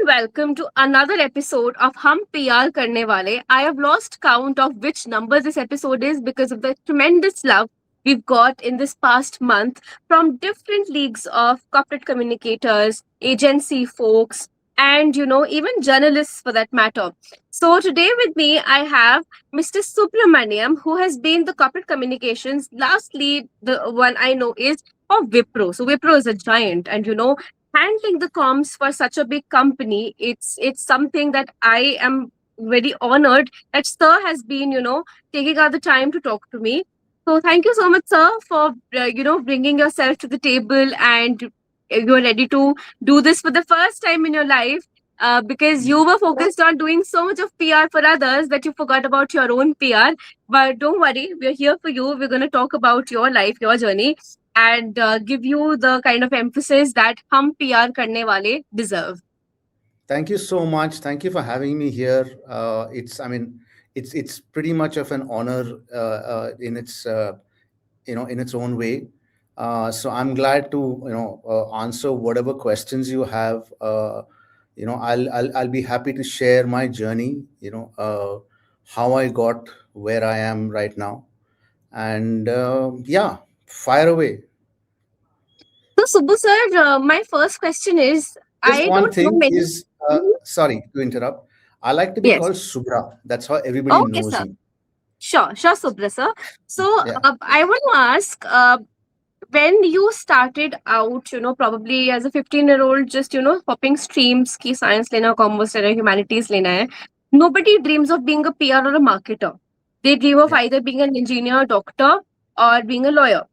welcome to another episode of Hum PR Karne Wale. I have lost count of which number this episode is because of the tremendous love we've got in this past month from different leagues of corporate communicators, agency folks, and even journalists for that matter. So today with me I have Mr. Subramaniam, who has been the corporate communications. Lastly, the one I know is of Wipro. So Wipro is a giant, and handling the comms for such a big company, it's something that I am very honored that sir has been taking out the time to talk to me. So thank you so much, sir, for bringing yourself to the table, and you're ready to do this for the first time in your life. Because you were focused on doing so much of PR for others that you forgot about your own PR. But don't worry, we're here for you. We're going to talk about your life, your journey, and give you the kind of emphasis that hum PR karne wale deserve. Thank you so much. Thank you for having me here. It's pretty much of an honor in its own way. So I'm glad to answer whatever questions you have. I'll be happy to share my journey. How I got where I am right now, and yeah, fire away. So, Subbu sir, my first question is, Just I one don't know thing many. is, Mhm. sorry to interrupt. I like to be Yes. called Subra. That's how everybody Okay, knows sir. me. Sure, Subra sir. So, Yeah. I want to ask, when you started out, probably as a 15-year-old, just, hopping streams, ki science lena, commerce lena, humanities lena hai. Nobody dreams of being a PR or a marketer. They dream of Yeah. either being an engineer, doctor, or being a lawyer.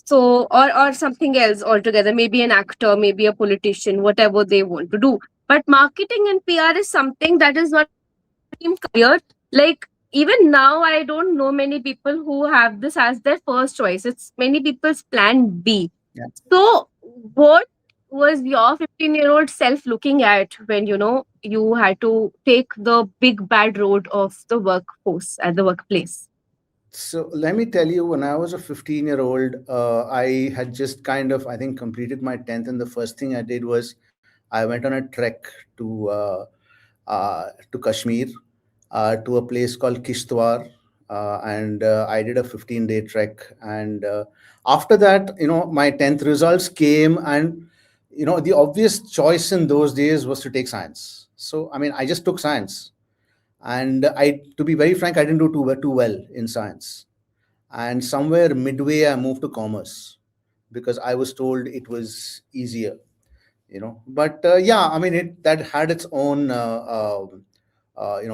So, or something else altogether, maybe an actor, maybe a politician, whatever they want to do. But marketing and PR is something that is not a dream career. Like, even now, I don't know many people who have this as their first choice. It's many people's plan B. Yeah. So, what was your 15-year-old self looking at when you had to take the big bad road of the workforce at the workplace? So let me tell you, when I was a 15-year-old, I had just kind of, I think, completed my 10th. And the first thing I did was I went on a trek to Kashmir, to a place called Kishtwar. And I did a 15-day trek. And after that, my 10th results came. And, the obvious choice in those days was to take science. So, I mean, I just took science. And to be very frank, I didn't do too well in science. And somewhere midway, I moved to commerce because I was told it was easier. But yeah, I mean, it that had its own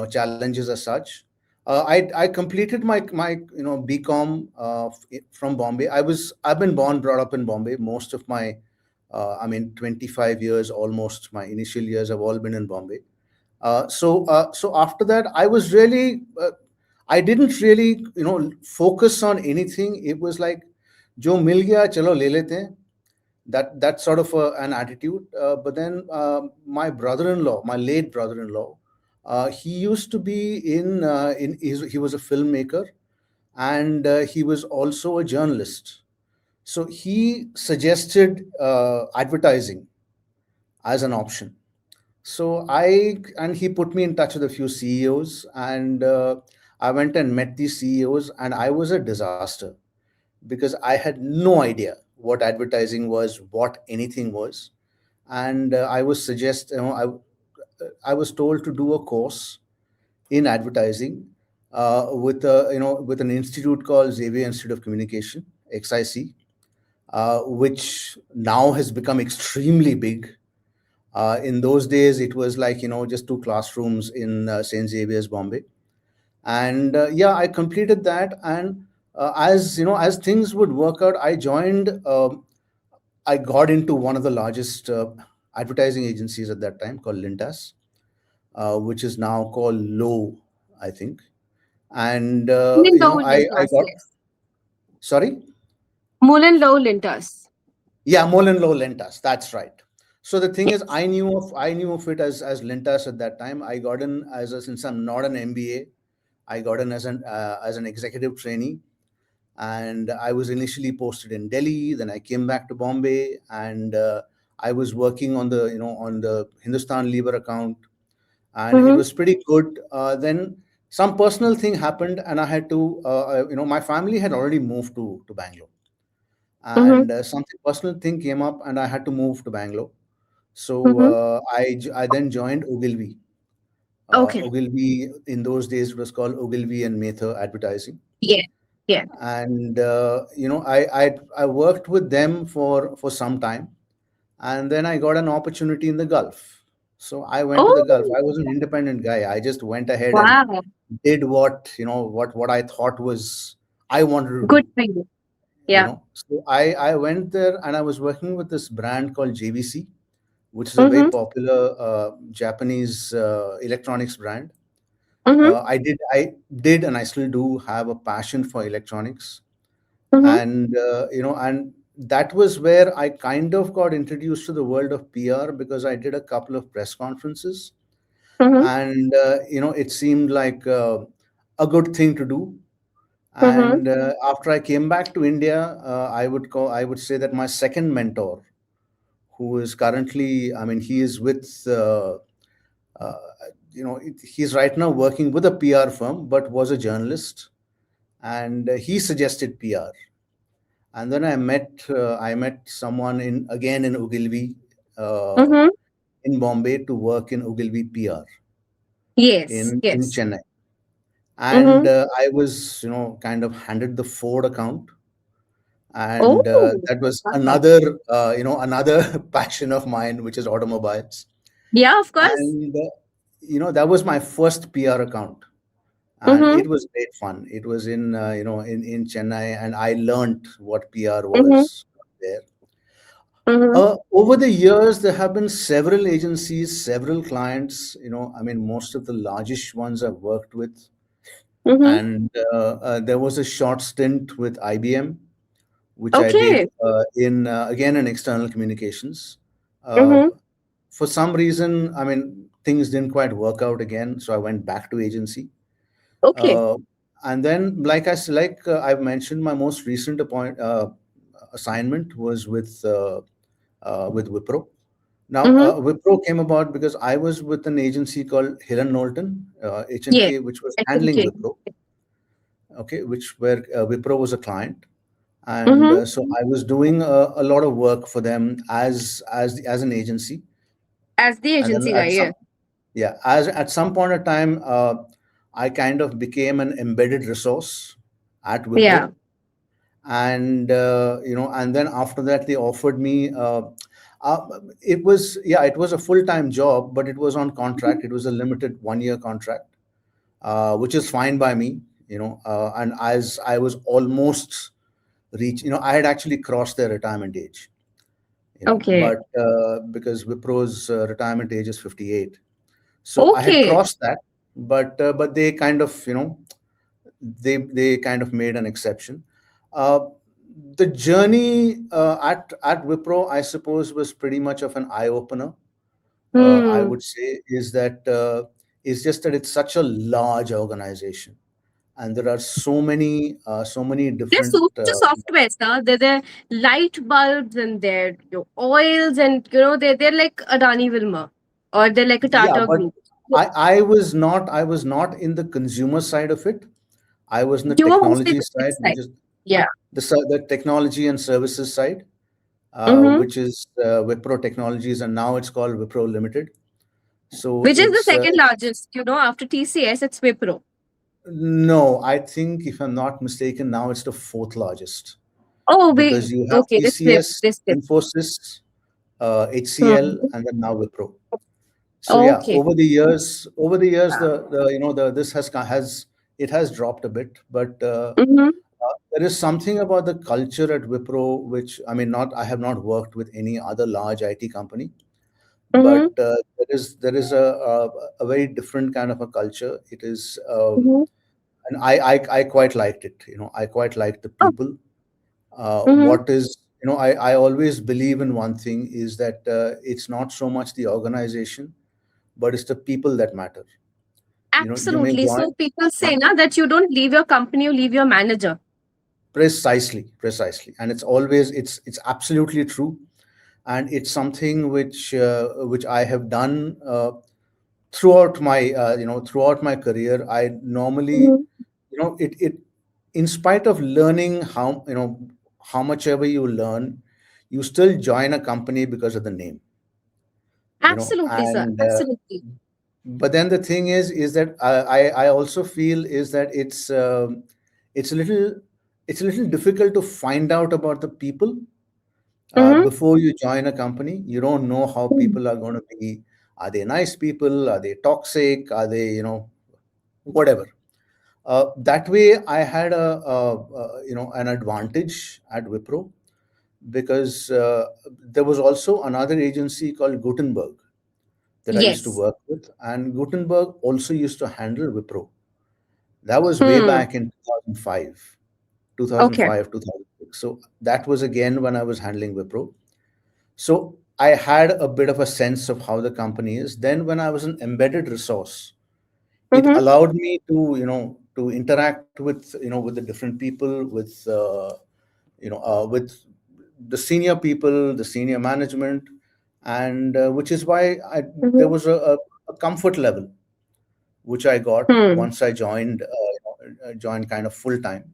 challenges as such. I completed my BCom from Bombay. I've been born brought up in Bombay. Most of my 25 years almost, my initial years have all been in Bombay. So after that, I didn't really focus on anything. It was like, "Jo mil gaya, chalo le lete hain." That sort of an attitude. But then my brother-in-law, my late brother-in-law, he used to be he was a filmmaker, and he was also a journalist. So he suggested advertising as an option. So he put me in touch with a few CEOs, and I went and met these CEOs, and I was a disaster because I had no idea what advertising was, what anything was. And I was told to do a course in advertising with an institute called Xavier Institute of Communication, XIC, which now has become extremely big. In those days, it was like just two classrooms in St. Xavier's, Bombay. And yeah, I completed that. And as things would work out, I got into one of the largest advertising agencies at that time, called Lintas, which is now called Low, I think. And Mulin Low I Lintas, got, yes. sorry. Mulin Low Lintas. Yeah, Molen Low Lintas. That's right. So the thing is, Yes. I knew of it as Lintas at that time. I got in since I'm not an MBA, I got in as an executive trainee. And I was initially posted in Delhi. Then I came back to Bombay, and I was working on the, on the Hindustan Lever account, and it Mm-hmm. was pretty good. Then some personal thing happened, and I had to, my family had already moved to Bangalore, Mm-hmm. and something personal thing came up, and I had to move to Bangalore. So Mm-hmm. I then joined Ogilvy. Okay. Ogilvy, in those days, it was called Ogilvy and Mather Advertising, Yeah. Yeah. and I worked with them for some time, and then I got an opportunity in the Gulf. So I went to the Gulf. Oh, I was an independent guy. I just went ahead and wow. did what I thought was I wanted to Good do. for you. Yeah. So I went there, and I was working with this brand called JVC, which is a very Mm-hmm. popular Japanese electronics brand. Mm-hmm. I did, and I still do have a passion for electronics, Mm-hmm. and that was where I kind of got introduced to the world of PR, because I did a couple of press conferences, Mm-hmm. and it seemed like a good thing to do. Mm-hmm. And after I came back to India, I would say that my second mentor, who is currently, I mean, he is with uh, he's right now working with a PR firm, but was a journalist, and he suggested PR. And then I met someone in Ogilvy, uh, Mm-hmm. in Bombay, to work in Ogilvy PR Yes. in Yes. Chennai. And Mm-hmm. I was, kind of handed the Ford account, Oh, and that was wow. another passion of mine, which is automobiles. Yeah, of course. And that was my first PR account, and Mm-hmm. it was great fun. It was in Chennai, and I learned what PR Mm-hmm. was there. Mm-hmm. Over the years, there have been several agencies, several clients. I mean, most of the largest ones I've worked with, Mm-hmm. and there was a short stint with IBM, which I did Okay. in again in external communications. Uh, Mm-hmm. for some reason, I mean, things didn't quite work out again, so I went back to agency. Okay. Uh, and then, I've mentioned, my most recent assignment was with Wipro. Now, Mm-hmm. Wipro came about because I was with an agency called Hill and Knowlton, Yes. H&K, which was handling SMK. Wipro. Okay, which where Wipro was a client, and Mm-hmm. so I was doing a lot of work for them as an agency. As the And then agency guy, yeah. as at some point of time, I kind of became an embedded resource at Yeah. Wipro, and then after that they offered me. Uh, it was a full-time job, but it was on contract. It was a limited 1-year contract, which is fine by me. And as I was almost I had actually crossed their retirement age. Okay. But because Wipro's retirement age is 58, so I had Okay. crossed that. But they kind of, they kind of made an exception. Uh, the journey at Wipro, I suppose, was pretty much of an eye opener. I Hmm. would say is just that it's such a large organization, and there are so many There's so different. much of software, sir. They're light bulbs and they're oils and they're like Adani Wilmar or they're like a Yeah, Tata but Group. I was not in the consumer side of it. I was in the You were mostly technology the side, tech which side. is Yeah. the technology and services side, Mm-hmm. which is Wipro Technologies, and now it's called Wipro Limited. So Which is the it's second largest, after TCS, it's Wipro. no, I think if I'm not mistaken, now it's the fourth largest, Oh, because we you have okay. This flip. TCS, This flip. Infosys, HCL, Hmm. and then now Wipro. So yeah, Okay. over the years, Ah. the this has it has dropped a bit, but Mm-hmm. there is something about the culture at Wipro, which, I mean, not I have not worked with any other large IT company, but Mm-hmm. there is a very different kind of a culture. It is, Mm-hmm. and I quite liked it. I quite liked the Oh. people. Mm-hmm. What is, I always believe in one thing, is that it's not so much the organization, but it's the people that matter. You may Absolutely. join. So people Yeah, say now that you don't leave your company, you leave your manager. precisely, and it's absolutely true. and it's something which I have done throughout my throughout my career. I normally, Mhm. it in spite of learning how much ever you learn, you still join a company because of the name, Absolutely, sir. and Absolutely. but then the thing is that I also feel is that it's a little it's a little difficult to find out about the people Mm-hmm. before you join a company. You don't know how people are going to be. Are they nice people? Are they toxic? Are they, whatever? That way, I had an advantage at Wipro, because there was also another agency called Gutenberg that I used to Yes. work with, and Gutenberg also used to handle Wipro. That was way Hmm. back in 2005, Okay. 2006. So that was again when I was handling Wipro. So I had a bit of a sense of how the company is. Then when I was an embedded resource, it Mm-hmm. allowed me to to interact with the different people, with the senior people, the senior management, and which is why there Mm-hmm. was a comfort level which I got Hmm. once I joined kind of full time.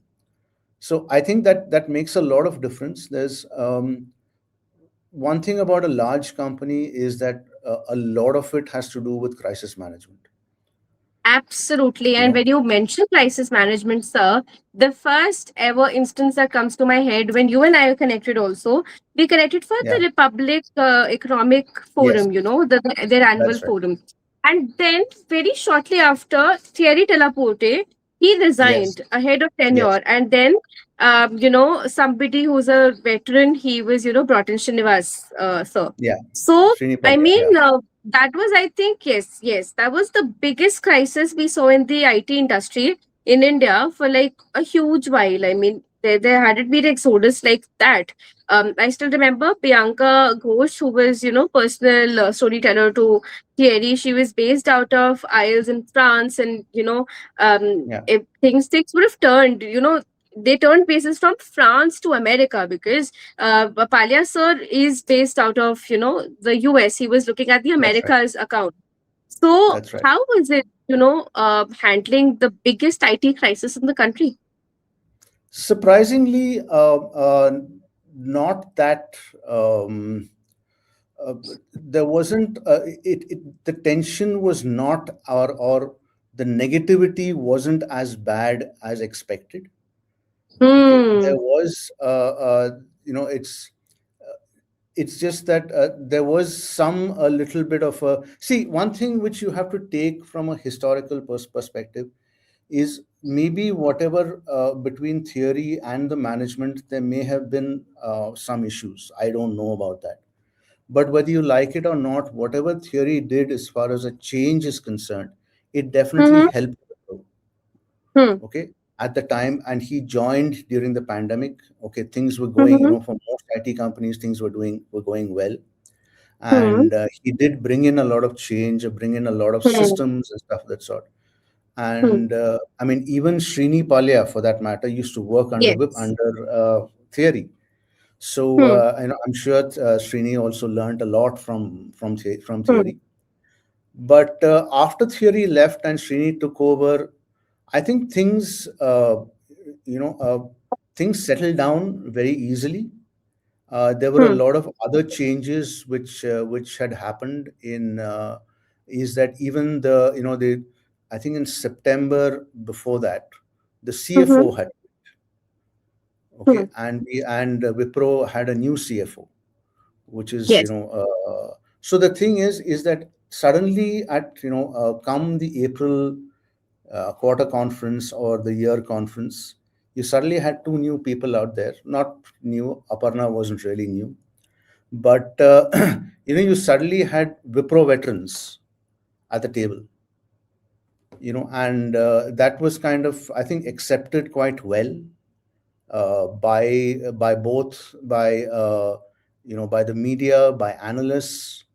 So I think that that makes a lot of difference. There's one thing about a large company is that a lot of it has to do with crisis management. Absolutely. You And know, when you mention crisis management, sir, the first ever instance that comes to my head when you and I are connected also, we connected for the yeah, Republic Economic yes, Forum, their annual that's right. forum. And then very shortly after, Thierry Delaporte, he Yes, resigned ahead of yes, tenure. And then, somebody who's a veteran, he was, brought in Srinivas, sir. yeah. So, I Srinipalya, mean, yeah, that was, I think, yes, that was the biggest crisis we saw in the IT industry in India for like a huge while. I mean, there hadn't been exodus like that. I still remember Priyanka Ghosh, who was, personal storyteller to Thierry. She was based out of Isles in France, and yeah, if things would have turned, they turned bases from France to America because Palia sir is based out of the US. He was looking at the that's right. Americas account. So That's right. how was it handling the biggest IT crisis in the country? Surprisingly, not that. Um, uh, there wasn't the tension was not, or the negativity wasn't as bad as expected. Okay, there Hmm. was you know it's just that there was some a little bit of a, see, one thing which you have to take from a historical perspective is maybe whatever between theory and the management there may have been some issues. I don't know about that, but whether you like it or not, whatever theory did as far as a change is concerned, it definitely Hmm. helped. Hmm. Okay, at the time, and he joined during the pandemic. Okay, things were going, Hmm. for most IT companies, things were going well, Hmm. and he did bring in a lot of change, bring in a lot of Hmm. systems and stuff of that sort. Hmm. And I mean, even Srini Palya, for that matter, used to work Yes. under theory. So Hmm. I'm sure Srini also learned a lot from Hmm. theory. But after theory left and Srini took over, I think you know, things settled down very easily. There were a Hmm. lot of other changes which had happened in is that even the I think in September before that, the Hmm. CFO had, Hmm. okay, and Wipro had a new CFO, which is Yes. so the thing is that suddenly at come the April quarter conference or the year conference, you suddenly had two new people out there. Not new, Aparna wasn't really new, but you suddenly had Wipro veterans at the table, and that was kind of, I think, accepted quite well by both by the media, by analysts,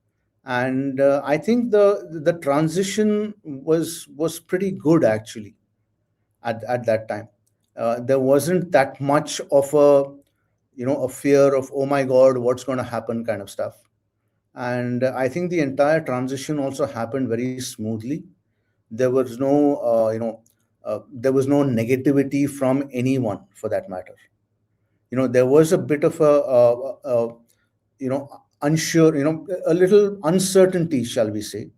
and I think the transition was pretty good actually at that time. There wasn't that much of a a fear of, oh my God, what's going to happen kind of stuff. And I think the entire transition also happened very smoothly. There was no, there was no negativity from anyone for that matter. There was a bit of unsure, a little uncertainty, shall we say,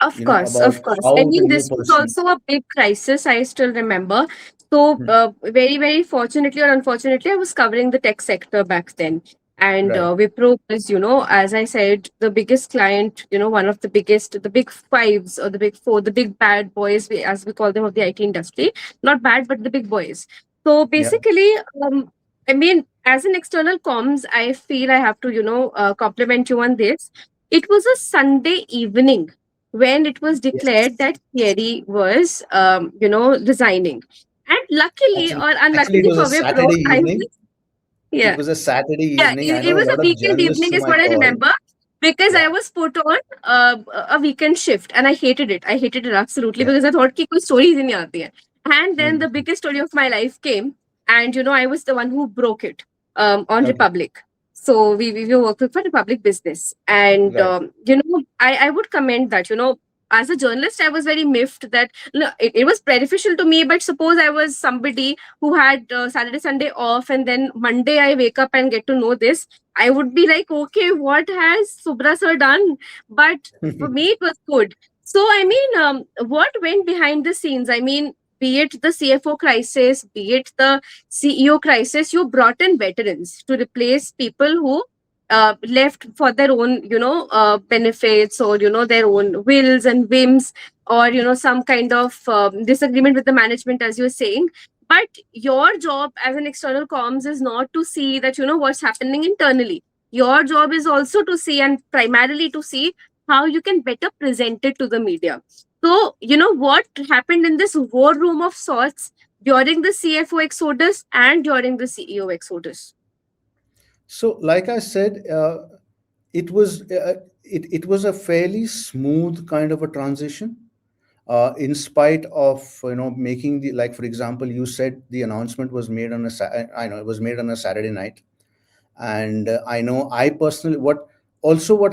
Of course, about of course. I how the mean, new this was person. also a big crisis. I still remember. So, Hmm. very, very fortunately or unfortunately, I was covering the tech sector back then. And Right. Wipro was, as I said, the biggest client, one of the biggest, the big fives or the big four, the big bad boys, as we call them, of the IT industry. Not bad, but the big boys. So, Yeah. basically, I mean, as an external comms, I feel I have to, compliment you on this. It was a Sunday evening when it was declared Yes. that Thierry was, resigning. And luckily Actually, or actually, it unluckily was a for Wipro, Saturday I evening. was, It yeah, was a Saturday yeah, evening. I it know a was a lot of weekend journalists evening, is whom I what I called. remember, because I Yeah. was put on a weekend shift and I hated it. I hated it absolutely Yeah. because I thought कि कोई stories ही नहीं आती है. And then the Mhm. biggest story of my life came, and I was the one who broke it on Okay. Republic. So we were working for Republic Business, and Right. I would commend that. As a journalist, I was very miffed that it was beneficial to me. But suppose I was somebody who had Saturday, Sunday off, and then Monday I wake up and get to know this, I would be like, okay, what has Subra sir done? But for me, it was good. So, I mean, what went behind the scenes? I mean, be it the CFO crisis, be it the CEO crisis, you brought in veterans to replace people who left for their own, benefits, or, their own wills and whims, or, some kind of disagreement with the management, as you're saying. But your job as an external comms is not to see that, what's happening internally. Your job is also to see, and primarily to see how you can better present it to the media. So, what happened in this war room of sorts during the CFO exodus and during the CEO exodus? So, like I said, it was a fairly smooth kind of a transition. In spite of making the, like, for example, you said the announcement was made on I know it was made on a Saturday night. And I know I personally, what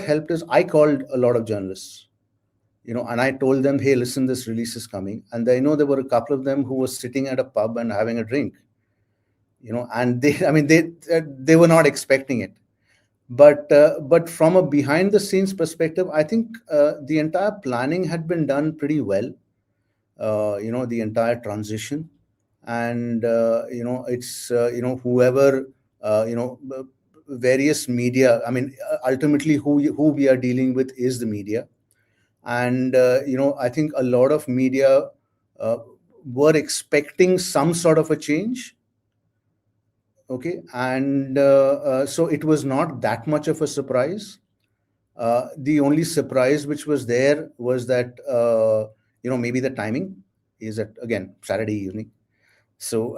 helped is I called a lot of journalists, and I told them, hey, listen, this release is coming. And I know there were a couple of them who were sitting at a pub and having a drink, and they I mean they were not expecting it. But from a behind the scenes perspective, I think the entire planning had been done pretty well. The entire transition. And it's whoever, various media, I mean, ultimately who we are dealing with is the media. And I think a lot of media uh, were expecting some sort of a change. Okay. And so it was not that much of a surprise. The only surprise which was there was that maybe the timing is at, again, Saturday evening. So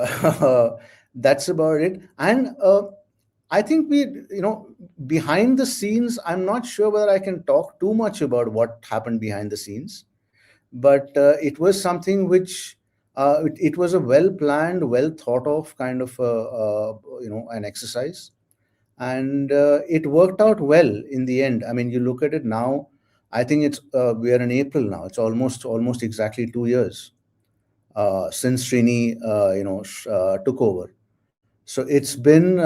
that's about it. And I think behind the scenes, I'm not sure whether I can talk too much about what happened behind the scenes, but it was something which it was a well planned, well thought of kind of an exercise. And it worked out well in the end. I mean, you look at it now, I think it's we are in April now. It's almost exactly 2 years since Srini took over. So it's been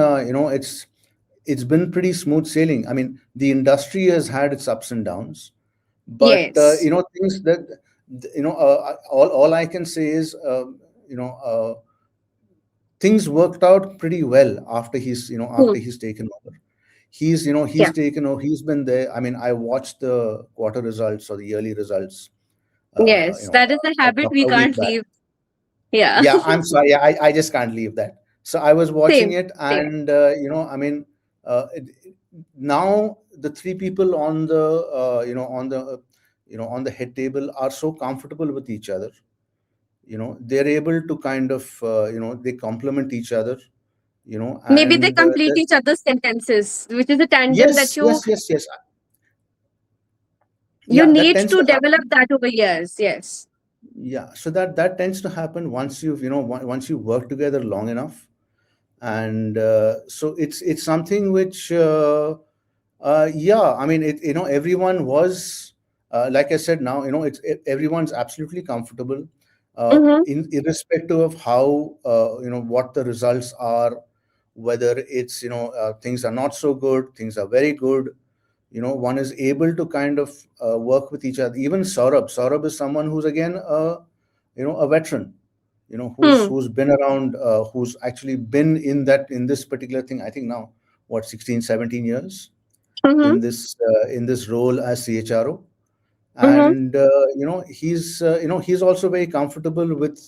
pretty smooth sailing. I mean, the industry has had its ups and downs, but Yes. things that all I can say is you know things worked out pretty well after Hmm. he's taken over. He's Yeah. taken over. He's been there. I mean, I watched the quarter results or the yearly results Yes. That is a habit we a week can't back. leave. Yeah. Yeah, I'm sorry. Yeah, I just can't leave that. So I was watching Same. it, Same. and I mean, now the three people on the on the head table are so comfortable with each other. They're able to kind of they complement each other. Maybe they And complete each other's sentences, which is a tandem that yes, you yes, yes, yes. you Yeah, that need tends to to develop happen. that over years. Yes. Yeah, so that tends to happen once you've once you work together long enough. And so it's something which yeah, I mean, everyone was, like I said, now everyone's absolutely comfortable, Mm-hmm. in irrespective of how, what the results are, whether it's, things are not so good, things are very good. One is able to kind of work with each other. Even Saurabh is someone who's again a veteran, Hmm. who's been around, who's actually been in this particular thing, I think now, what, 16, 17 years Mm-hmm. in this role as CHRO. Mm-hmm. And he's also very comfortable with,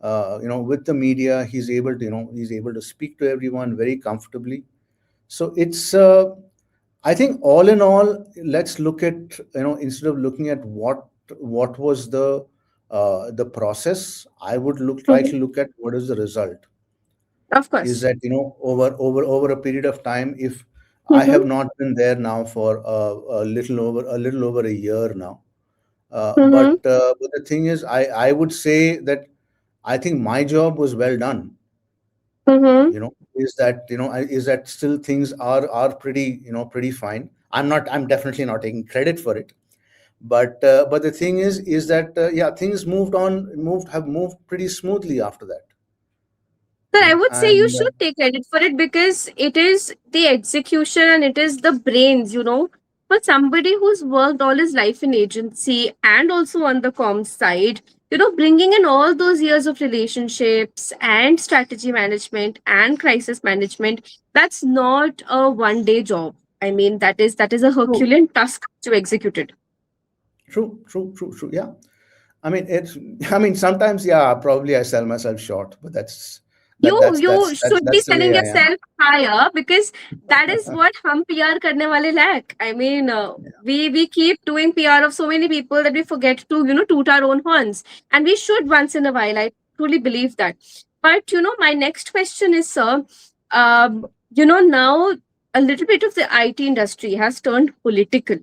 with the media. He's able to speak to everyone very comfortably. So it's, I think, all in all, let's look at, instead of looking at what was the process, I would like Mm-hmm. to look at what is the result. Of Is course. that, over a period of time, if I have Mm-hmm. not been there now for a little over a year now, Mm-hmm. but the thing is, I would say that I think my job was well done. Mm-hmm. Is that still things are pretty, pretty fine. I'm definitely not taking credit for it, but the thing is that, yeah, things have moved pretty smoothly after that. Sir, I would say you And should take credit for it because it is the execution and it is the brains, For somebody who's worked all his life in agency and also on the comms side, bringing in all those years of relationships and strategy management and crisis management, that's not a one day job. I mean, that is a true, Herculean task to execute it. true. Yeah, I mean, I mean, sometimes, yeah, probably I sell myself short, but You should be that's the selling way I am. yourself higher because that is what hum PR karne wale lack. I mean, we keep doing PR of so many people that we forget to toot our own horns, and we should once in a while. I truly believe that. But my next question is, sir, now a little bit of the IT industry has turned political,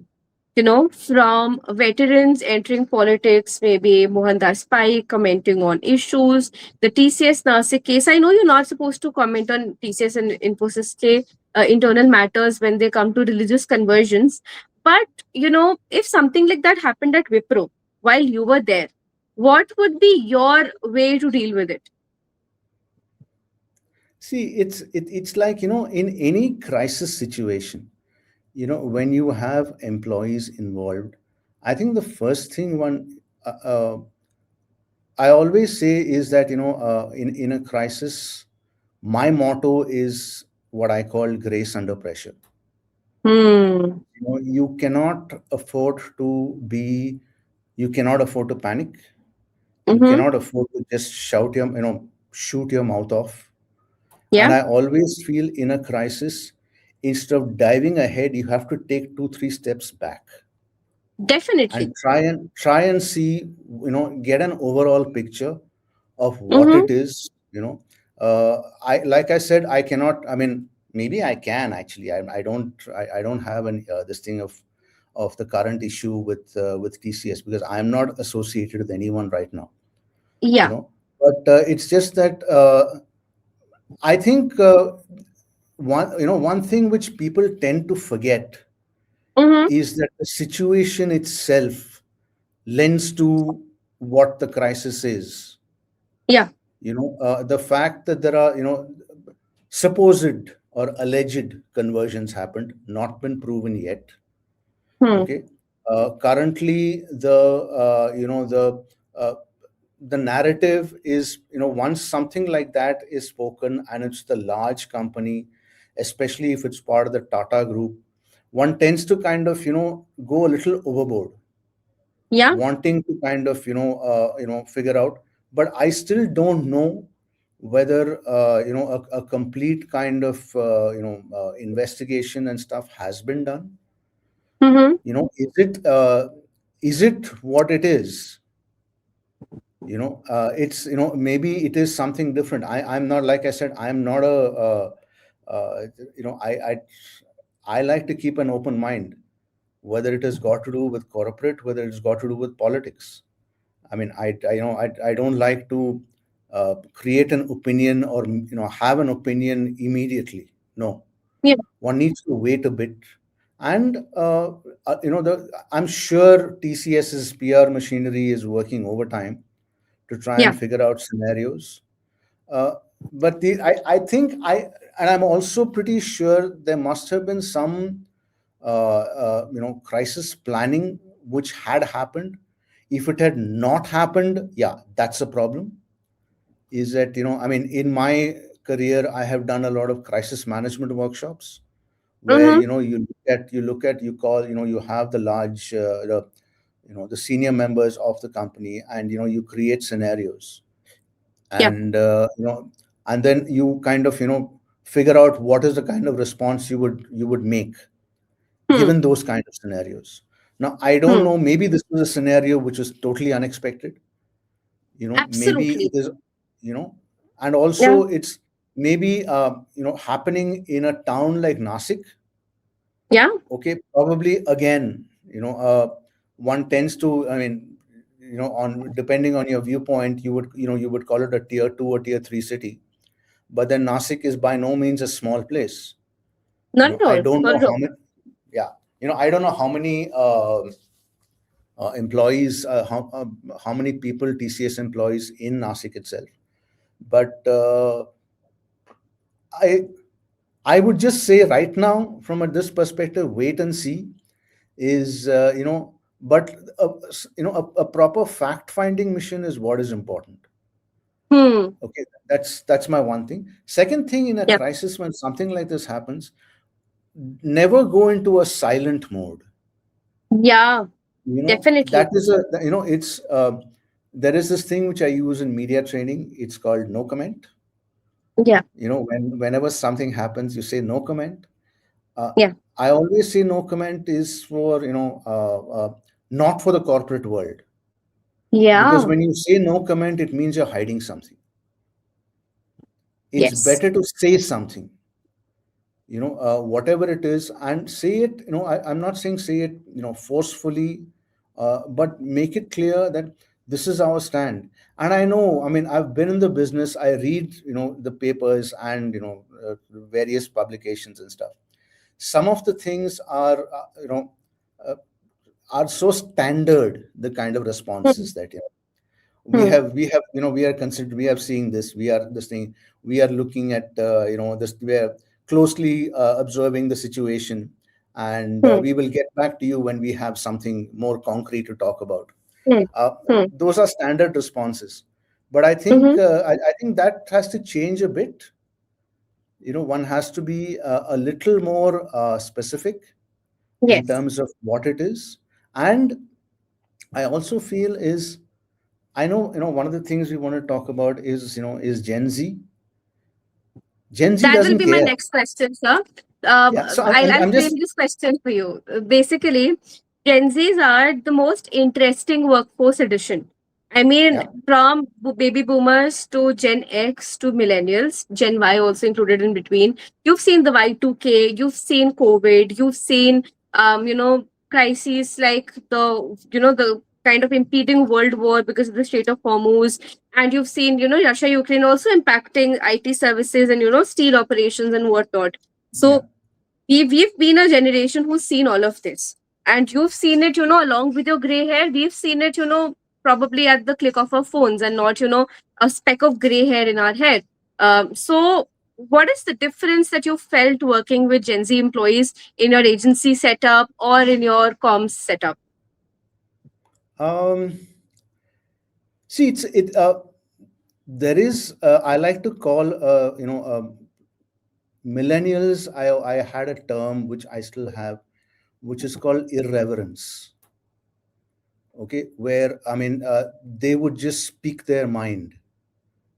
from veterans entering politics, maybe Mohandas Pai commenting on issues, the TCS Nasik case. I know you're not supposed to comment on TCS and Infosys internal matters when they come to religious conversions. But, if something like that happened at Wipro while you were there, what would be your way to deal with it? See, it's like, in any crisis situation, when you have employees involved, I think the first thing I always say is that, in a crisis, my motto is what I call grace under pressure. Hmm. You cannot afford to be, you cannot afford to panic. You Mm-hmm. cannot afford to just shoot your mouth off. And Yeah, I always feel, in a crisis, instead of diving ahead, you have to take 2, 3 steps back and definitely. try and see, get an overall picture of what Mm-hmm. it is. I, like I said, I cannot, I mean, maybe I can actually, I don't have this thing of the current issue with TCS, because I'm not associated with anyone right now, you Yeah. know but it's just that, I think, one thing which people tend to forget Mm-hmm. is that the situation itself lends to what the crisis is. Yeah. The fact that there are, supposed or alleged conversions happened, not been proven yet. Hmm. Okay. Currently, uh, the narrative is, once something like that is spoken and it's the large company, especially if it's part of the Tata group, one tends to kind of, go a little overboard, Yeah. wanting to kind of, figure out. But I still don't know whether, a complete kind of, investigation and stuff has been done. Mm-hmm. Is it what it is? It's, maybe it is something different. I'm not, like I said, I'm not uh, you know I, I I like to keep an open mind, whether it has got to do with corporate, whether it's got to do with politics. I mean, I don't like to create an opinion or have an opinion immediately. No, Yeah. one needs to wait a bit. And I'm sure TCS's PR machinery is working overtime to try and Yeah. figure out scenarios. uh, but I think and I'm also pretty sure there must have been some crisis planning which had happened. If it had not happened, yeah, that's a problem. Is that, I mean, in my career, I have done a lot of crisis management workshops where, Mm-hmm. you call, you have the large, the senior members of the company, and, you create scenarios. Yeah. And, and then you kind of, figure out what is the kind of response you would make Hmm. given those kind of scenarios. Now, I don't Hmm. know, maybe this was a scenario which was totally unexpected. Maybe it Absolutely. is, you know and Yeah. also it's maybe happening in a town like Nasik. Yeah. Okay, probably again, one tends to, I mean, on depending on your viewpoint, you would call it a tier 2 or tier 3 city. But then Nasik is by no means a small place. Not at I all. don't Not know at all. how many. Yeah, I don't know how many employees, how many people TCS employs in Nasik itself. But I I would just say right now, from this perspective, wait and see. Is but a proper fact finding mission is what is important. Hmm. Okay, that's my one thing. Second thing, in a Yeah. crisis, when something like this happens, never go into a silent mode. Yeah. That Definitely. is it's there is this thing which I use in media training. It's called no comment. Yeah. Whenever something happens, you say no comment. uh, Yeah. I always say no comment is for, not for the corporate world. Because Yeah. when you say no comment, it means you're hiding something. It's Yes. better to say something, whatever it is, and say it. I'm not saying say it, forcefully, but make it clear that this is our stand. And I know, I mean, I've been in the business. I read, the papers and, various publications and stuff. Some of the things are, uh, are so standard, the kind of Hmm. responses that, Hmm. we are considered, we have seen this, we are this thing, we are looking at, this, we are closely observing the situation, and Hmm. we will get back to you when we have something more concrete to talk about. Hmm. uh, Hmm. those are standard responses. But I think, Mm-hmm. I think that has to change a bit. One has to be a little more specific in Yes. terms of what it is. And I also feel is, I know, one of the things we want to talk about is, is Gen Z. Gen Z That will doesn't be my care. next question, sir. Yeah. So I'll I'm frame just, this question for you. Basically, Gen Zs are the most interesting workforce addition. I mean, yeah, from baby boomers to Gen X to millennials, Gen Y also included in between. You've seen the Y2K, you've seen COVID, you've seen, crises like the kind of impeding world war because of the Strait of Hormuz, and you've seen Russia Ukraine also impacting IT services and steel operations and whatnot. yeah, So we've been a generation who's seen all of this, and you've seen it along with your gray hair. We've seen it probably at the click of our phones, and not a speck of gray hair in our head. So what is the difference that you felt working with Gen Z employees in your agency setup or in your comms setup? um see, there is, I like to call, millennials. I had a term which I still have, which is called irreverence. Okay, where, I mean, they would just speak their mind.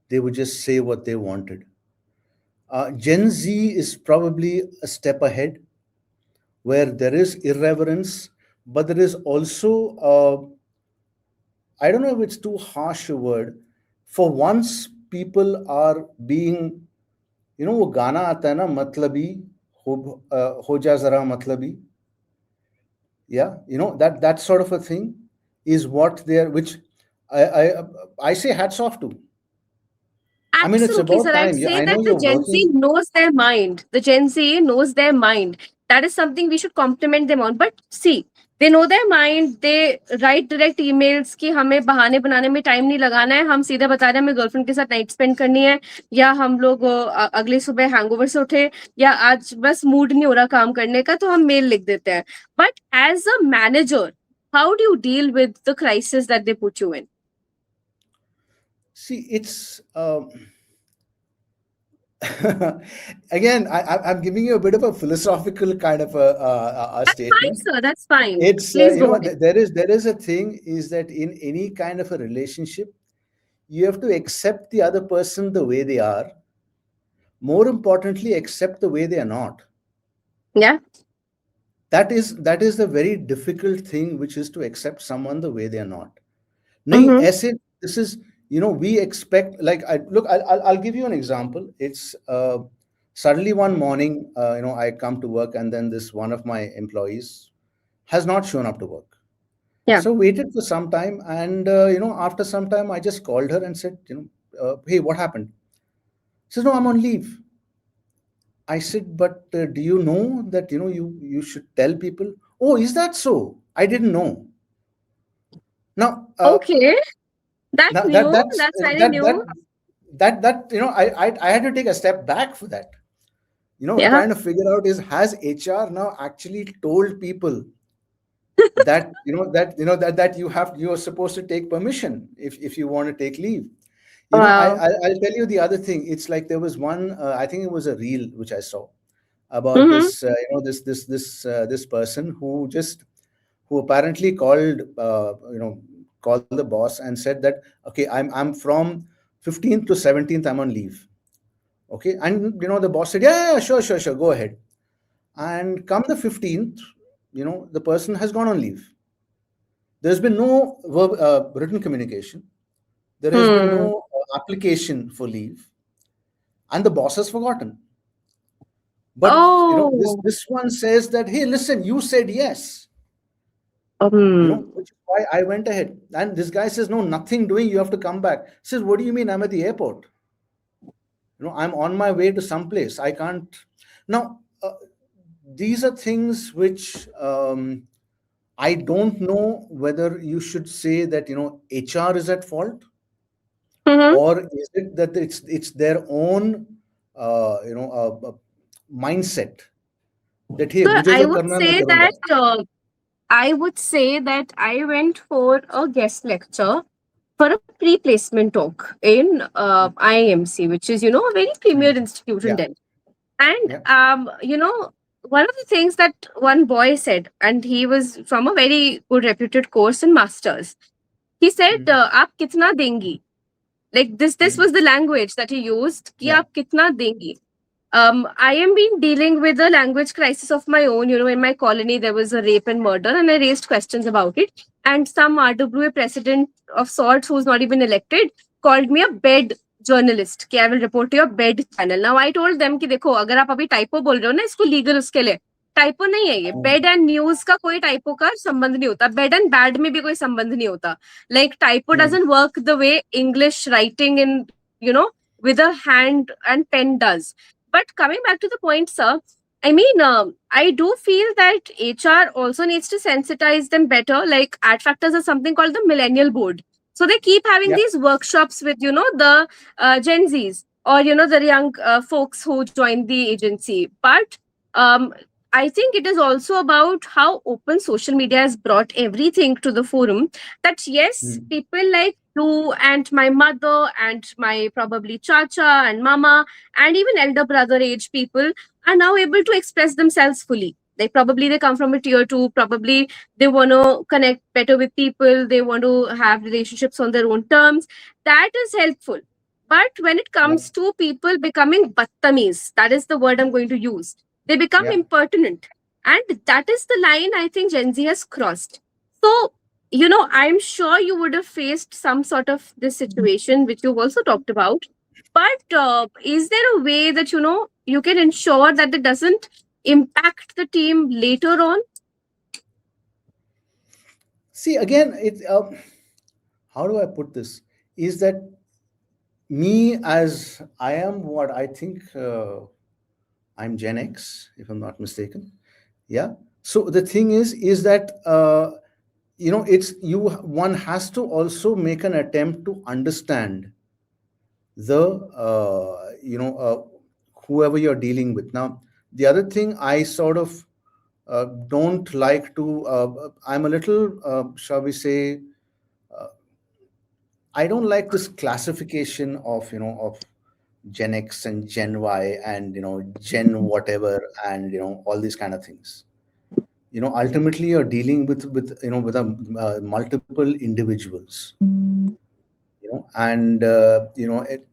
They would just say what they wanted. Gen Z is probably a step ahead, where there is irreverence, but there is also, I don't know if it's too harsh a word. For once, people are being, वो गाना आता है ना, मतलबी, हो जा जरा मतलबी. Yeah, that sort of a thing is what they're, which I I say hats off to. I mean, it's Absolutely, about sir. I'd time. say I that know the you're Gen Z working. knows their mind. The Gen Z knows their mind. That is something we should compliment them on. But see, they know their mind. They write direct emails कि हमें बहाने बनाने में time नहीं लगाना है. हम सीधे बता रहे हैं हमें गर्लफ्रेंड के साथ नाइट स्पेंड करनी है, या हम लोग अगले सुबह हैंगओवर से उठे, या आज बस मूड नहीं हो रहा काम करने का, तो हम मेल लिख देते हैं. But as a manager, how do you deal with the crisis that they put you in? See, it's again, I'm giving you a bit of a philosophical kind of a That's fine, statement. sir. That's fine. It's Please you know go what, ahead. there is a thing is that in any kind of a relationship, you have to accept the other person the way they are. More importantly, accept the way they are not. Yeah. That is the very difficult thing, which is to accept someone the way they are not. नहीं Mm-hmm. ऐसे this is, we expect, like, I'll give you an example. It's suddenly one morning, I come to work, and then this one of my employees has not shown up to work. Yeah. So waited for some time, and after some time, I just called her and said, hey, what happened? She says, no, I'm on leave. I said, but do you know that you should tell people? Oh, is that so? I didn't know. Now, Okay. That's now that new. that's That's very that that new. that I had to take a step back for that. Yeah. Trying to figure out is, has HR now actually told people that that you are supposed to take permission if you want to take leave. Wow. I'll tell you the other thing. It's like there was one, I think it was a reel which I saw about Mm-hmm. this this person who apparently called the boss and said that, okay, I'm from 15th to 17th, I'm on leave. Okay, and the boss said, yeah, yeah, sure, sure, sure, go ahead. And come the 15th, the person has gone on leave. There's been no written communication. There has been Hmm. no application for leave, and the boss has forgotten. But this Oh. this one says that, hey, listen, you said yes. Um. Which is why I went ahead. And this guy says, no, nothing doing. You have to come back. Says, what do you mean? I'm at the airport. I'm on my way to someplace. I can't. Now, these are things which I don't know whether you should say that HR is at fault, Mm-hmm. or is it that it's their own mindset that, hey, So मुझे I जो would करना है मैं say करूंगा. that I went for a guest lecture for a pre-placement talk in IMC, which is a very premier Mm. institute in Yeah, Delhi. And yeah. one of the things that one boy said, and he was from a very good reputed course in masters. He said, Mm, "आप कितना देंगी?" Like this mm, was the language that he used. कि yeah. आप कितना देंगी? I am been dealing with a language crisis of my own. In my colony there was a rape and murder, and I raised questions about it. And some RWA president of sorts, who's not even elected, called me a bed journalist. कि I will report to your bed channel. Now I told them कि देखो अगर आप अभी typo बोल रहे हो ना इसको लीगल उसके लिए टाइपो नहीं है ये Um, बेड एंड न्यूज का कोई टाइपो का संबंध नहीं होता बेड एंड बैड में भी कोई संबंध नहीं होता like typo mm, doesn't work the way English writing in you know with a hand and pen does. But coming back to the point, sir, I mean, I do feel that HR also needs to sensitize them better. Like ad factors are something called the millennial board, so they keep having yeah. these workshops with the Gen Zs or the young folks who join the agency. But um, I think it is also about how open social media has brought everything to the forum, that yes, Mm, people like you and my mother and my probably chacha and mama and even elder brother age people are now able to express themselves fully. Like probably they come from a tier two, probably they want to connect better with people, they want to have relationships on their own terms. That is helpful. But when it yeah, comes to people becoming battamis, that is the word I'm going to use, they become yeah. impertinent. And that is the line I think Gen Z has crossed. So, I'm sure you would have faced some sort of this situation, which you've also talked about. But is there a way that, you can ensure that it doesn't impact the team later on? See, again, how do I put this? Is that Me, as I am what I think, I'm Gen X, if I'm not mistaken. Yeah. So the thing is that it's you. One has to also make an attempt to understand the whoever you're dealing with. Now, the other thing I sort of don't like to. I'm a little, shall we say, I don't like this classification of Gen X and Gen Y and Gen whatever and all these kind of things. Ultimately you're dealing with multiple individuals. And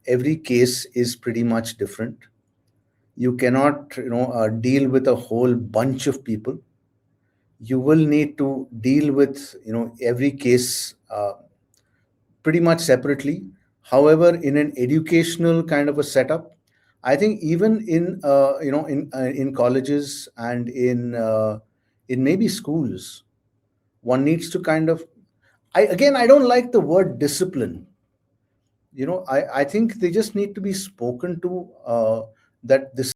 every case is pretty much different. You cannot deal with a whole bunch of people. You will need to deal with every case pretty much separately. However, in an educational kind of a setup, I think even in colleges and in maybe schools, one needs to kind of, I don't like the word discipline. I think they just need to be spoken to, that this.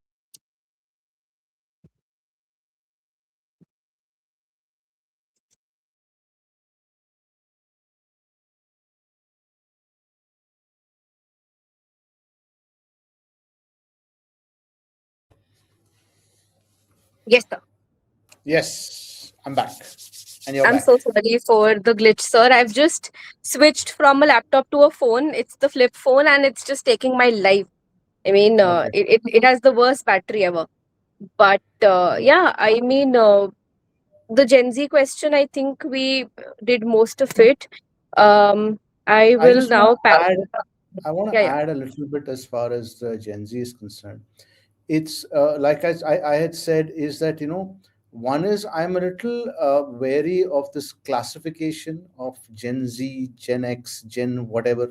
Yes, sir. Yes, I'm back, and you're I'm so back. sorry for the glitch, sir. I've just switched from a laptop to a phone. It's the flip phone and it's just taking my life. I mean, Okay. it has the worst battery ever. But yeah, I mean, the Gen Z question, I think we did most of it. Um, I I will just want now to add. I want yeah, to yeah. add a little bit as far as the Gen Z is concerned. It's like I had said, is that one is I'm a little wary of this classification of Gen Z, Gen X, Gen whatever,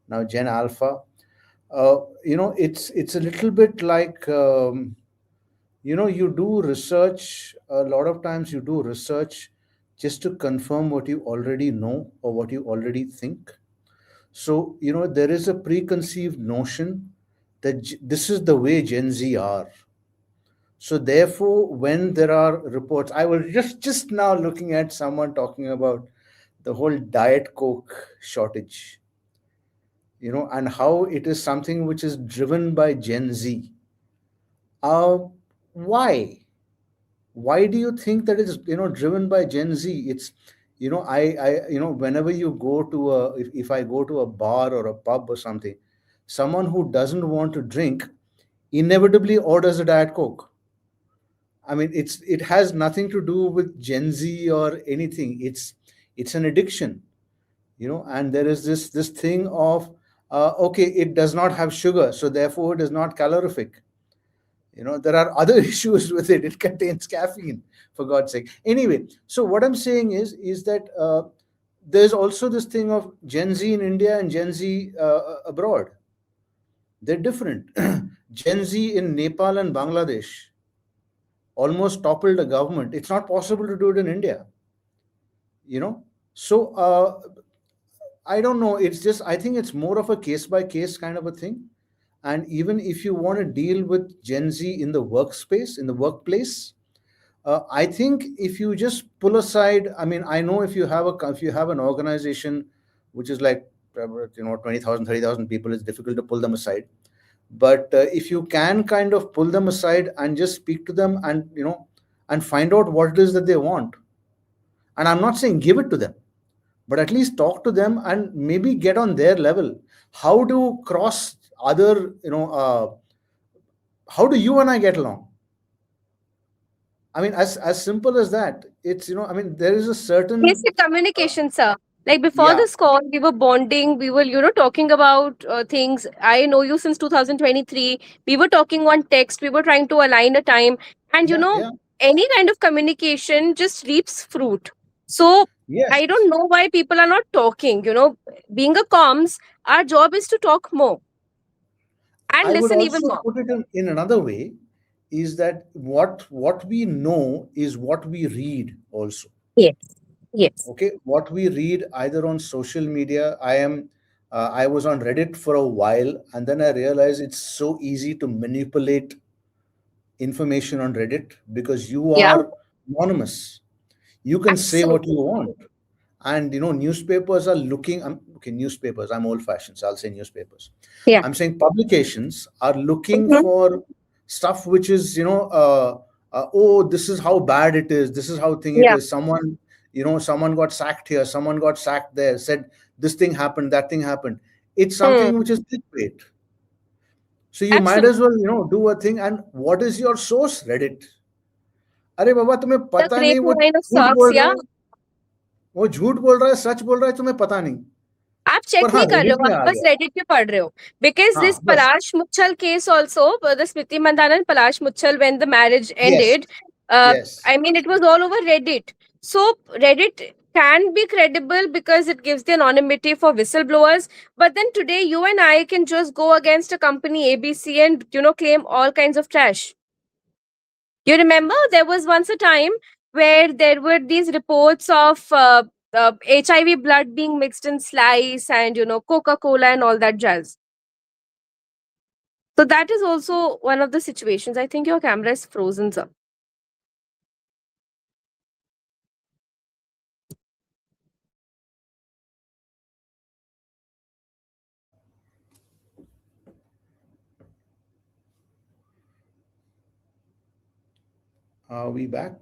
now Gen Alpha. It's a little bit like, you do research. A lot of times you do research just to confirm what you already know or what you already think. So there is a preconceived notion that this is the way Gen Z are. So therefore, when there are reports, I was just now looking at someone talking about the whole Diet Coke shortage, and how it is something which is driven by Gen Z. Uh, why? Why do you think that it's driven by Gen Z? It's whenever you go to if I go to a bar or a pub or something, someone who doesn't want to drink inevitably orders a Diet Coke. I mean, it has nothing to do with Gen Z or anything. It's an addiction, and there is this thing of, okay, it does not have sugar, so therefore it is not calorific. There are other issues with it. It contains caffeine, for God's sake. Anyway, so what I'm saying is that there's also this thing of Gen Z in India and Gen Z abroad. They're different. Gen Z in Nepal and Bangladesh almost toppled a government. It's not possible to do it in India. you know so I don't know. It's just, I think it's more of a case by case kind of a thing. And even if you want to deal with Gen Z in the workspace, in the workplace, I think if you just pull aside, I mean, I know if you have an organization which is like 20,000, 30,000 people, it's difficult to pull them aside. But if you can kind of pull them aside and just speak to them and and find out what it is that they want, and I'm not saying give it to them, but at least talk to them and maybe get on their level. How to cross other, how do you and I get along? I mean, as simple as that. It's, I mean, there is a certain, Basic communication, sir. Like before yeah, this call, we were bonding. We were, talking about things. I know you since 2023. We were talking on text. We were trying to align a time. And, yeah, yeah, any kind of communication just reaps fruit. So I yes. don't know why people are not talking. Being a comms, our job is to talk more and I would listen even also more. put it in another way, is that what we know is what we read also. Yes. Yes. Okay, what we read either on social media. I am, I was on Reddit for a while, and then I realized it's so easy to manipulate information on Reddit because you Yeah. are anonymous. You can say what you Absolutely. want. And newspapers are looking. Okay, newspapers. I'm old fashioned, so I'll say newspapers. Yeah. I'm saying publications are looking Mhm. for stuff which is, oh, this is how bad it is. This is how thing it Yeah. is. Someone got sacked here. Someone got sacked there. Said this thing happened. That thing happened. It's something which Hmm. is clickbait. So you might as Absolutely. well, do a thing. And what is your source? Reddit. अरे बाबा तुम्हें The पता नहीं वो grapevine of झूठ sorts. बोल रहा Yeah. है वो झूठ बोल रहा है सच बोल रहा है तुम्हें पता नहीं आप चेक पर हाँ नहीं कर रहे रेडिट हो, में आप आ बस गया रेडिट पे पढ़ रहे हो. बिकॉज दिस हाँ बस Palash Muchhal case also, the Smriti Mandhana and Palash Muchal, when the marriage yes ended, yes I mean, it was all over Reddit. So Reddit can be credible because it gives the anonymity for whistleblowers. But then today, you and I can just go against a company ABC and claim all kinds of trash. You remember there was once a time where there were these reports of HIV blood being mixed in slice and Coca Cola and all that jazz. So that is also one of the situations. I think your camera is frozen, sir. are we back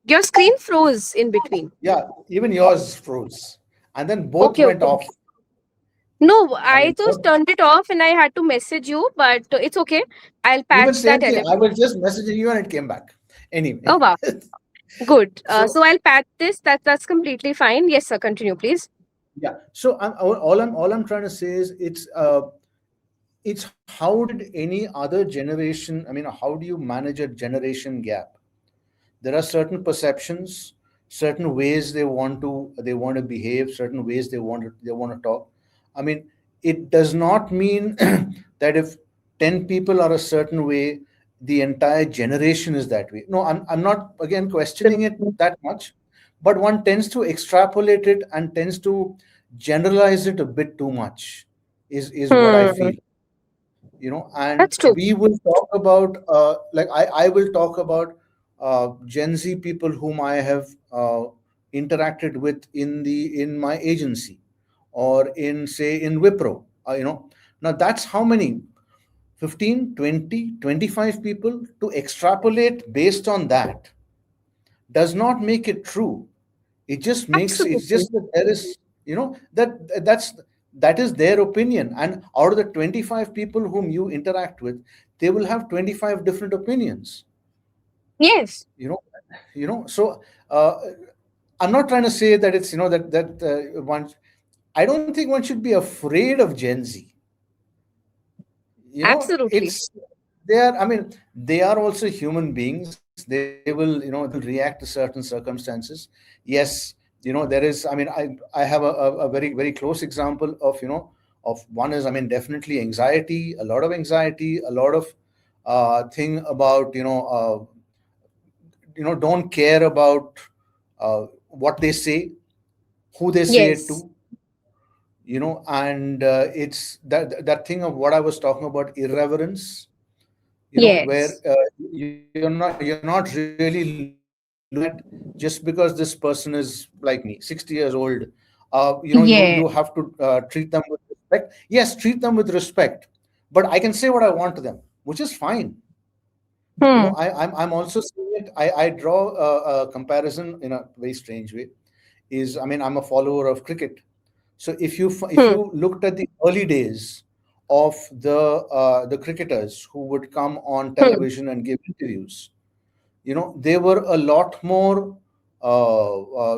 Your screen froze in between. yeah even yours froze and then both Okay, went okay. off No, I I mean just turned it off and I had to message you, but it's okay. I'll even patch same that thing element. I was just messaging you and it came back Oh anyway wow, good. so So I'll patch this. That's completely fine. Yes, sir. Continue, please. yeah so all I'm trying to say is it's how did any other generation, I mean, how do you manage a generation gap? There are certain perceptions, certain ways they want to behave, certain ways they want to talk. I mean, it does not mean that if 10 people are a certain way, the entire generation is that way. No, I'm not again questioning it that much, but one tends to extrapolate it and tends to generalize it a bit too much is what I Hmm. feel. And That's true. we will talk about like I will talk about Gen Z people whom I have interacted with in my agency or in say in Wipro. Now that's how many 15, 20, 25 people. To extrapolate based on that does not make it true. It's Absolutely. just that there is, that is their opinion, and out of the 25 people whom you interact with, they will have 25 different opinions. Yes. you know so I'm not trying to say that it's one. I don't think one should be afraid of Gen Z. Absolutely. It's they are, I mean, they are also human beings. They will react to certain circumstances. Yes, there is, I mean, I have a very very close example of one is, I mean, definitely anxiety, a lot of anxiety, a lot of thing about don't care about what they say, who they say it Yes. to, and it's that thing of what I was talking about, irreverence, where Yes. you're not really looking at just because this person is like me, 60 years old. You have Yeah. to treat them with respect. Yes, treat them with respect, but I can say what I want to them, which is fine. Hmm. I'm also seeing it. I draw a comparison in a very strange way. Is, I mean, I'm a follower of cricket. So if Hmm. you looked at the early days of the cricketers who would come on Hmm. television and give interviews, they were a lot more a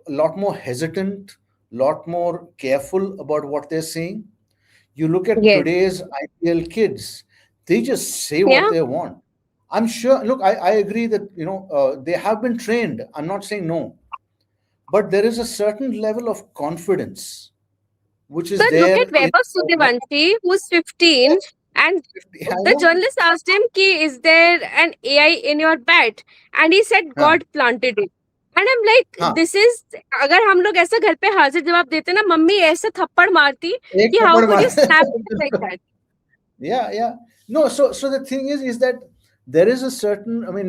lot more hesitant, lot more careful about what they're saying. You look at Yes. today's IPL kids, they just say what Yeah. they want. I'm sure, look, I agree that they have been trained, I'm not saying no, but there is a certain level of confidence which So is look there at in Weber Suryavanshi, who's 15, yes, and 50, I the know. journalist asked him, "Ki, is there an AI in your bat?" And he said, Huh. "God planted it." And I am like हाँ, this is, अगर हम लोग ऐसा घर पे हाजिर जवाब देते ना, मम्मी ऐसे थप्पड़ मारती एक कि हाउ थप्पड़ कुड यू मार स्नैप लाइक बिल्कुल। That. Yeah, yeah. No, so the thing is that there is a certain, I mean,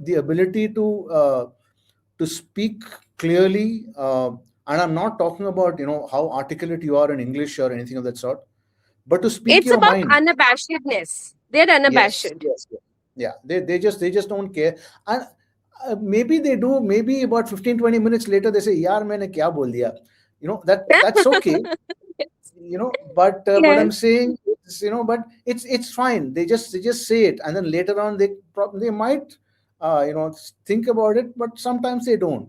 the ability to speak clearly, and I'm not talking about how articulate you are in English or anything of that sort, but to speak It's your about mind. unabashedness. They're Yes, unabashed. yes, yes. Yeah, they just don't care. And maybe they do. Maybe about 15-20 minutes later they say, "Yaar, maine kya bol diya." That's okay. But Yes. I'm saying is, but it's fine. They just say it, and then later on they might think about it, but sometimes they don't.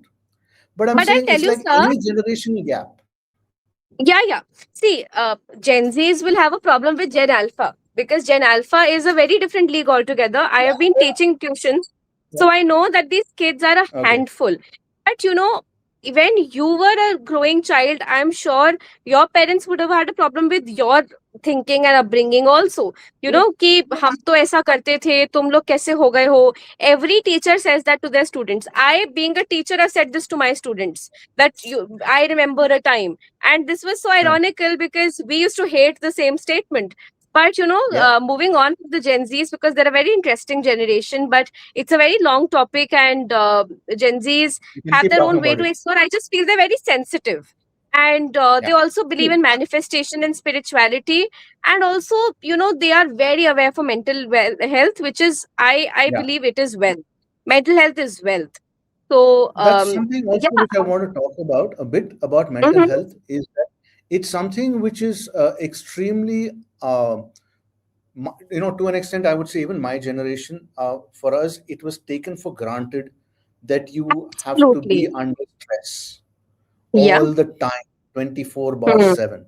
But I'm But I saying tell it's you, like sir, any generational gap. yeah, yeah. See, Gen Zs will have a problem with Gen Alpha because Gen Alpha is a very different league altogether. I have been teaching tuitions, Yeah. so I know that these kids are a Okay. handful. But when you were a growing child, I'm sure your parents would have had a problem with your thinking and upbringing also. Yeah. कि हम तो ऐसा करते थे, तुम लोग कैसे हो गए हो? Every teacher says that to their students. I, being a teacher, have said this to my students that I remember a time, and this was so Yeah. ironical because we used to hate the same statement. But Yeah. moving on to the Gen Zs, because they're a very interesting generation, but it's a very long topic, and Gen Zs You can have keep their talking own way about to it. explore. I just feel they're very sensitive. And they Yeah. also believe in manifestation and spirituality. And also, they are very aware for mental health, which is, I Yeah. believe it is wealth. Mental health is wealth. So, That's something yeah. also which I want to talk about a bit about mental Mhm. health is that it's something which is extremely to an extent, I would say even my generation, for us, it was taken for granted that you have to be Absolutely. under stress Yeah. all the time, 24 bar Hmm. 7.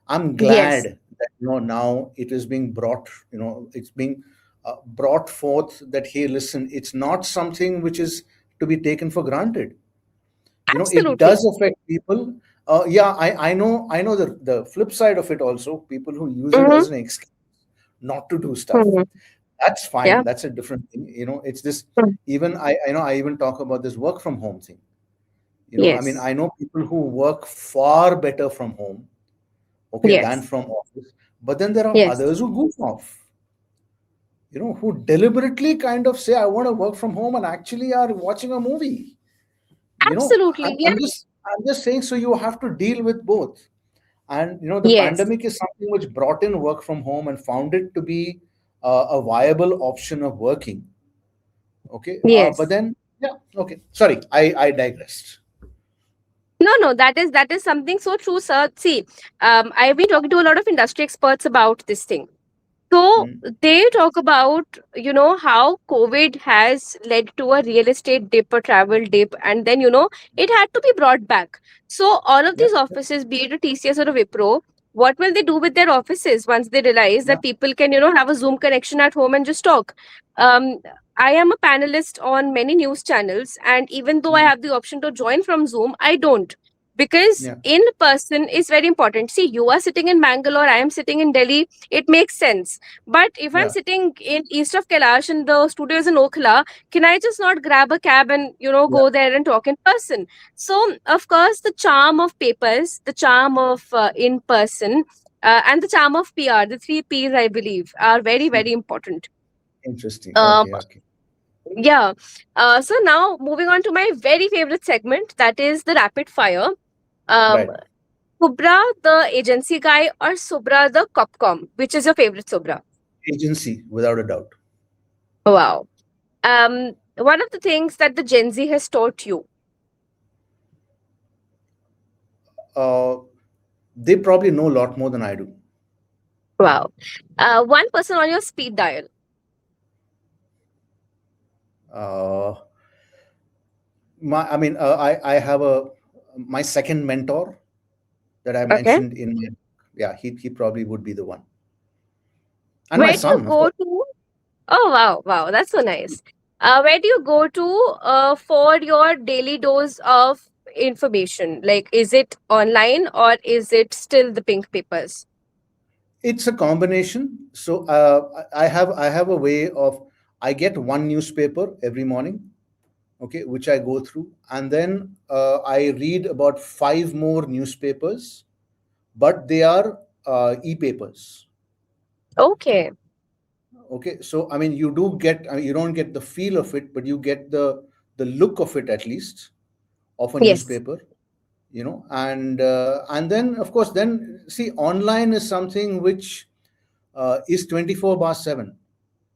I'm Yes. glad that now it is being brought, it's being brought forth that, hey, listen, it's not something which is to be taken for granted. It Absolutely. does affect people. Yeah, I know the flip side of it also, people who use it Mm-hmm. as an excuse not to do stuff. Hmm. That's fine. Yeah. That's a different thing. It's this. Hmm. Even I even talk about this work from home thing. I mean, Yes. I know people who work far better from home, okay, than Yes. from office. But then there are Yes. others who goof off, who deliberately kind of say, I want to work from home and actually are watching a movie. Absolutely. Yeah. I'm just saying, so you have to deal with both. And the Yes. pandemic is something which brought in work from home and found it to be a viable option of working. Okay, but Yes. then, yeah, okay, sorry, I digressed. No, no, that is something so true, sir. See, I've been talking to a lot of industry experts about this thing. So Mm, they talk about, how COVID has led to a real estate dip, a travel dip, and then, it had to be brought back. So all of yeah, these offices, be it a TCS or a Wipro, what will they do with their offices once they realize yeah, that people can, have a Zoom connection at home and just talk? Um, I am a panelist on many news channels, and even though I mm, have the option to join from Zoom, I don't, because yeah, in person is very important. See, you are sitting in Bangalore, I am sitting in Delhi. It makes sense, but if I'm yeah, sitting in east of Kailash and the studio is in Okhla, can I just not grab a cab and yeah, go there and talk in person? So of course, the charm of papers, the charm of in person, and the charm of PR, the three P's I believe, are very mm. very important. Interesting. Um, Okay, okay, yeah. So now moving on to my very favorite segment, that is the rapid fire. Um, right. Subra, the agency guy, or Subra, the copcom? Which is your favorite, Subra? Agency, without a doubt. Wow. One of the things that the Gen Z has taught you. uh, they probably know a lot more than I do. Wow. One person on your speed dial. uh, I have a my second mentor that I Okay. mentioned in my, yeah, he probably would be the one, and my Where do you son, of go course. to? Oh, wow. Wow. That's so nice. Where do you go to for your daily dose of information? Like, is it online or is it still the pink papers? It's a combination. So I have a way of, I get one newspaper every morning. okay, which I go through, and then I read about five more newspapers, but they are e-papers. Okay. Okay, so I mean, you do get, I mean, you don't get the feel of it, but you get the look of it at least, of a Yes. newspaper. And then of course, then see, online is something which is 24 bar 7.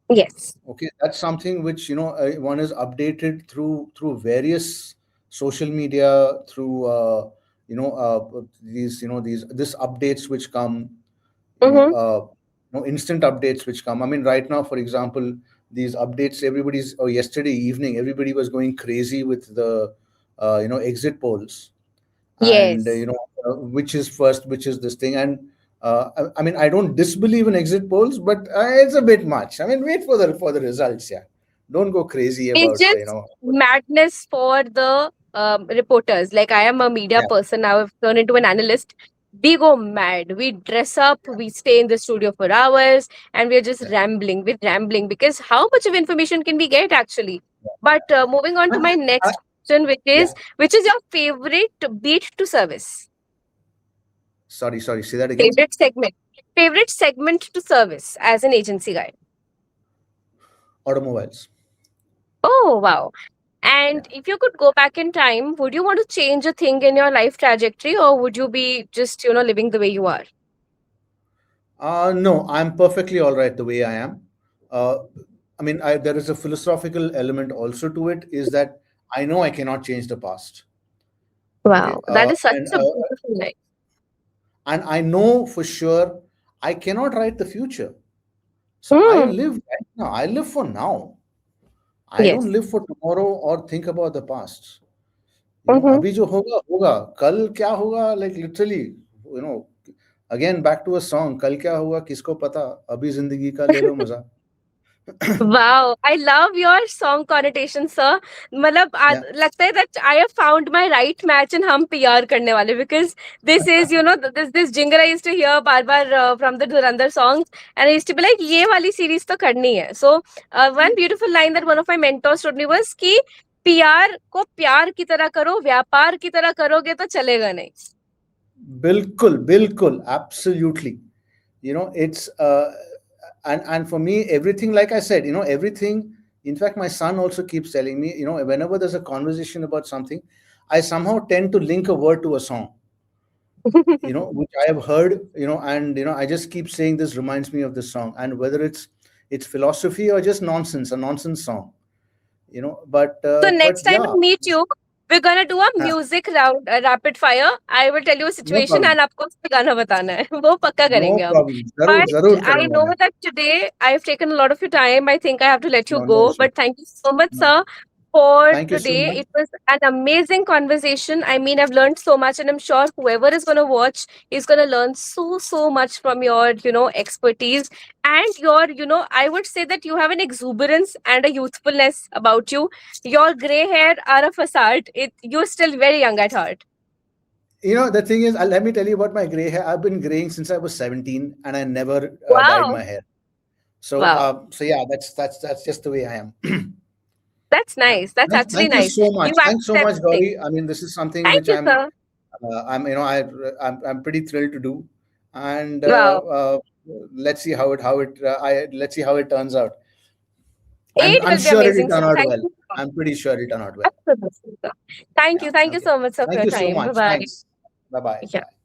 Yes. Okay, that's something which one is updated through various social media, through these these this updates which come, Mm-hmm. instant updates which come. I mean, right now, for example, these updates, everybody's, or yesterday evening, everybody was going crazy with the exit polls, and Yes. which is first, which is this thing. And I mean, I don't disbelieve in exit polls, but it's a bit much. I mean, wait for the results. Yeah, don't go crazy It's about just madness for the reporters. Like, I am a media yeah, person now. I've turned into an analyst. We go mad. We dress up. We stay in the studio for hours, and we're just yeah, rambling. We're rambling because how much of information can we get actually? But moving on to and, my uh, next question, yeah. which is your favorite beat to service? Sorry, say that again. Favorite segment. Favorite segment to service as an agency guy. Automobiles. Oh wow. Yeah. And if you could go back in time, would you want to change a thing in your life trajectory, or would you be just, living the way you are? No, I'm perfectly all right the way I am. Uh, I mean, there is a philosophical element also to it. Is that I know I cannot change the past. Okay, Wow, that is such and a beautiful life. I know for sure I cannot write the future. So I Hmm. live right now. I live for now. I Yes. don't live for tomorrow or think about the past. Mm-hmm. अभी जो होगा होगा, कल क्या होगा, like literally, you know, again back to a song, कल क्या होगा किसको पता, अभी जिंदगी का ले लो मजा. Wow, I love your song connotation, sir. मतलब Yeah. लगता है that I have found my right match in हम PR करने वाले, because this is, this jingle I used to hear bar bar from the Dhurandhar songs, and I used to be like ये वाली series तो करनी है. So one beautiful line that one of my mentors told me was कि PR को प्यार की तरह करो, व्यापार की तरह करोगे तो चलेगा नहीं. बिल्कुल, बिल्कुल, absolutely. It's and for me, everything, like I said, everything. In fact, my son also keeps telling me, whenever there's a conversation about something, I somehow tend to link a word to a song, which I have heard, and I just keep saying this reminds me of this song, and whether it's philosophy or just nonsense, a nonsense song, So but next time yeah, I meet you, we're gonna do a music round, rapid fire. I will tell you a no situation problem, and आपको उस पे गाना बताना है. वो पक्का no करेंगे हम. problem, जरूर But जरूर I करेंगे know मैं. that today I've taken a lot of your time. I think I have to let you No, no go. issue. But thank you so much, No. sir, for Thank you so today. much. It was an amazing conversation. I mean, I've learned so much, and I'm sure whoever is gonna watch is gonna learn so much from your, expertise and your, I would say that you have an exuberance and a youthfulness about you. Your gray hair are a facade. You're still very young at heart. The thing is, let me tell you about my gray hair. I've been graying since I was 17, and I never dyed Wow. my hair. So, Wow. yeah, that's just the way I am. That's Yeah. nice. That's actually Thank you nice. so much. You Thanks so accept much, things. Gauri. I mean, this is something Thank which you, sir. I'm pretty thrilled to do, and Wow. let's see let's see how it turns out. I'm It I'm will be sure it'll amazing, sir. turn out Thank well. you so much. I'm pretty sure it'll turn out well. Absolutely, sir. Thank Yeah. you. Thank you Okay. so much, sir, for Thank your you so time. much. Bye bye. Thanks. Bye bye. Yeah. Bye.